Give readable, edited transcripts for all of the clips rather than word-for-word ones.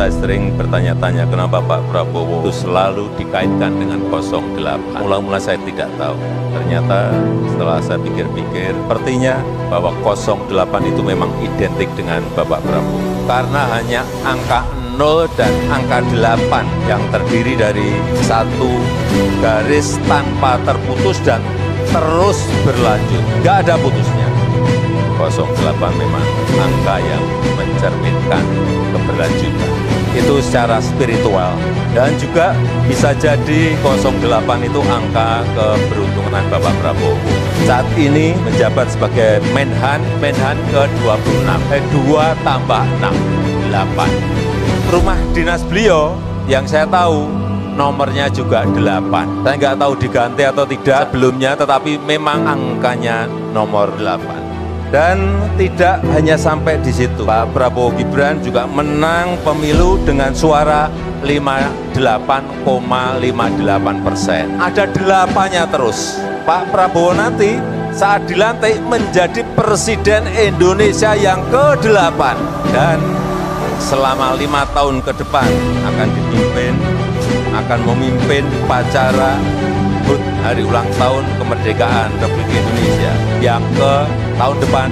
saya sering bertanya-tanya kenapa Pak Prabowo itu selalu dikaitkan dengan 08. Mula-mula saya tidak tahu. Ternyata setelah saya pikir-pikir, sepertinya bahwa 08 itu memang identik dengan Bapak Prabowo. Karena hanya angka 0 dan angka 8 yang terdiri dari satu garis tanpa terputus dan terus berlanjut. Nggak ada putusnya. 08 memang angka yang mencerminkan keberlanjutan. Itu secara spiritual. Dan juga bisa jadi 08 itu angka keberuntungan Bapak Prabowo. Saat ini menjabat sebagai Menhan ke-26. 2 tambah 6, 8. Rumah dinas beliau yang saya tahu nomornya juga 8. Saya nggak tahu diganti atau tidak sebelumnya, tetapi memang angkanya nomor 8. Dan tidak hanya sampai di situ, Pak Prabowo Gibran juga menang pemilu dengan suara 58,58%. Ada 8-nya terus. Pak Prabowo nanti saat dilantik menjadi Presiden Indonesia yang ke-8. Dan selama 5 tahun ke depan akan memimpin upacara HUT Hari Ulang Tahun Kemerdekaan Republik Indonesia yang ke tahun depan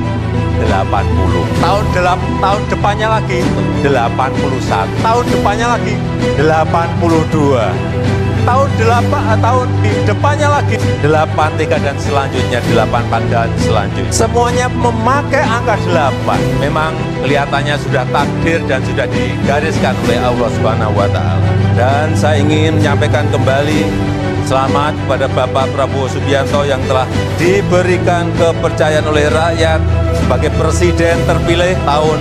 80. Tahun depannya lagi 81. Tahun depannya lagi 82. Tahun di depannya lagi 83 dan selanjutnya 84 dan selanjutnya. Semuanya memakai angka 8. Memang kelihatannya sudah takdir dan sudah digariskan oleh Allah Subhanahu wa taala. Dan saya ingin menyampaikan kembali selamat kepada Bapak Prabowo Subianto yang telah diberikan kepercayaan oleh rakyat sebagai Presiden terpilih tahun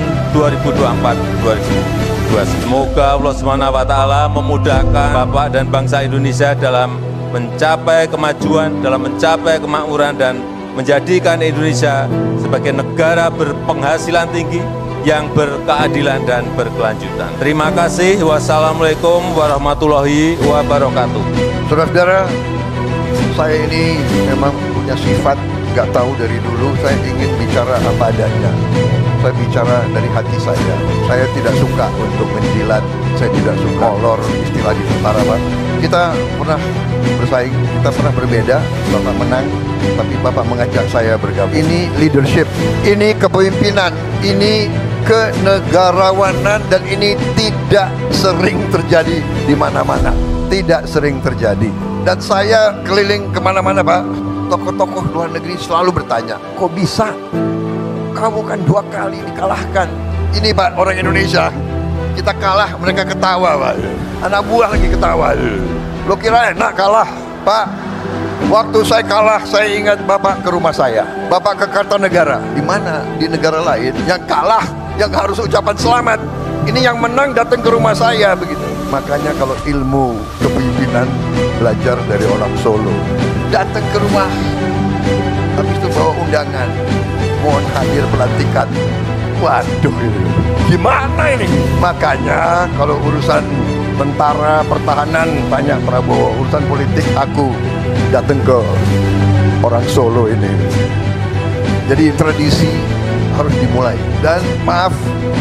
2024-2029. Semoga Allah SWT memudahkan Bapak dan bangsa Indonesia dalam mencapai kemajuan, dalam mencapai kemakmuran dan menjadikan Indonesia sebagai negara berpenghasilan tinggi yang berkeadilan dan berkelanjutan. Terima kasih. Wassalamualaikum warahmatullahi wabarakatuh. Saudara-saudara, saya ini memang punya sifat nggak tahu dari dulu, saya ingin bicara apa adanya. Saya bicara dari hati saya. Saya tidak suka untuk menjilat, saya tidak suka olor, istilah di utara, Pak. Kita pernah bersaing, kita pernah berbeda, Bapak menang, tapi Bapak mengajak saya bergabung. Ini leadership, ini kepemimpinan, ini kenegarawanan, dan ini tidak sering terjadi di mana-mana. Tidak sering terjadi. Dan saya keliling kemana-mana, Pak. Tokoh-tokoh luar negeri selalu bertanya, kok bisa? Kamu kan 2 kali dikalahkan. Ini Pak, orang Indonesia, kita kalah, mereka ketawa, Pak. Anak buah lagi ketawa. Lo kira enak kalah? Pak, waktu saya kalah, saya ingat Bapak ke rumah saya. Bapak ke Kartanegara. Di mana? Di negara lain. Yang kalah, yang harus ucapan selamat. Ini yang menang datang ke rumah saya, begitu. Makanya kalau ilmu kepemimpinan, belajar dari orang Solo. Datang ke rumah, habis itu bawa undangan, mohon hadir pelantikan. Waduh, gimana ini? Makanya kalau urusan tentara, pertahanan, banyak Prabowo. Urusan politik, aku datang ke orang Solo ini. Jadi tradisi harus dimulai. Dan maaf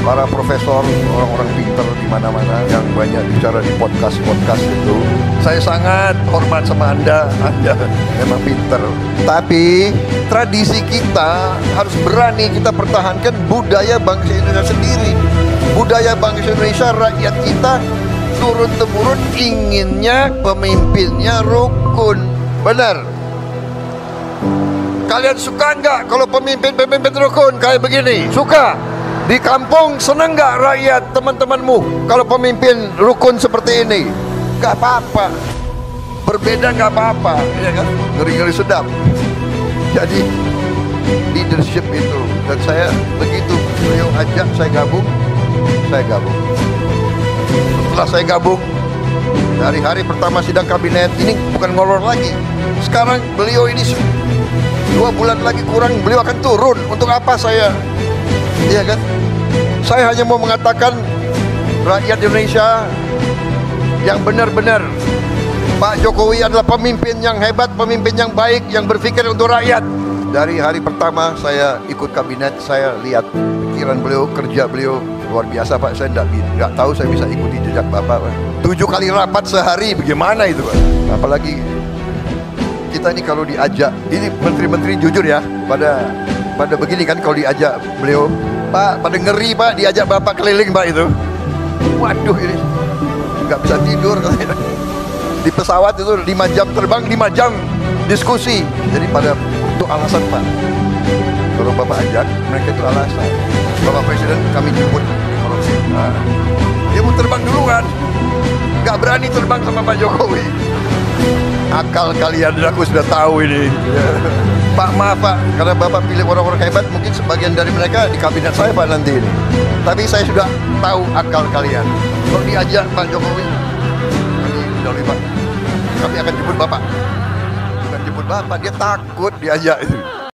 para profesor, orang-orang pinter di mana-mana yang banyak bicara di podcast itu. Saya sangat hormat sama Anda memang pinter. Tapi tradisi kita harus berani kita pertahankan budaya bangsa Indonesia sendiri. Budaya bangsa Indonesia, rakyat kita turun-temurun inginnya pemimpinnya rukun. Benar? Kalian suka nggak kalau pemimpin rukun kayak begini? Suka? Di kampung seneng nggak rakyat teman-temanmu kalau pemimpin rukun seperti ini? Nggak apa-apa. Berbeda nggak apa-apa, ya kan? Ngeri-ngeri sedap. Jadi leadership itu, dan saya begitu beliau ajak saya gabung. Setelah saya gabung, dari hari pertama sidang kabinet, ini bukan ngolor lagi. Sekarang beliau ini 2 bulan lagi kurang, beliau akan turun. Untuk apa saya? Iya kan? Saya hanya mau mengatakan rakyat Indonesia yang benar-benar Pak Jokowi adalah pemimpin yang hebat, pemimpin yang baik, yang berpikir untuk rakyat. Dari hari pertama saya ikut kabinet, saya lihat pikiran beliau, kerja beliau, luar biasa Pak. Saya nggak tahu saya bisa ikuti jejak Bapak Pak. 7 kali rapat sehari, bagaimana itu Pak? Apalagi kita ini kalau diajak, ini menteri-menteri jujur ya, pada begini kan kalau diajak beliau, Pak, pada ngeri Pak, diajak Bapak keliling Pak itu. Waduh, ini nggak bisa tidur katanya. Di pesawat itu 5 jam terbang, 5 jam diskusi. Jadi pada untuk alasan Pak, kalau Bapak ajak, mereka itu alasan. Bapak Presiden kami jemput korupsi. Nah, dia mau terbang duluan, nggak berani terbang sama Pak Jokowi. Akal kalian aku sudah tahu ini. Pak, maaf Pak, karena Bapak pilih orang-orang hebat, mungkin sebagian dari mereka di kabinet saya Pak nanti ini. Tapi saya sudah tahu akal kalian. Kalau diajak Pak Jokowi, kami dahulu Pak, kami akan jemput Bapak. Bukan jemput Bapak, dia takut diajak itu.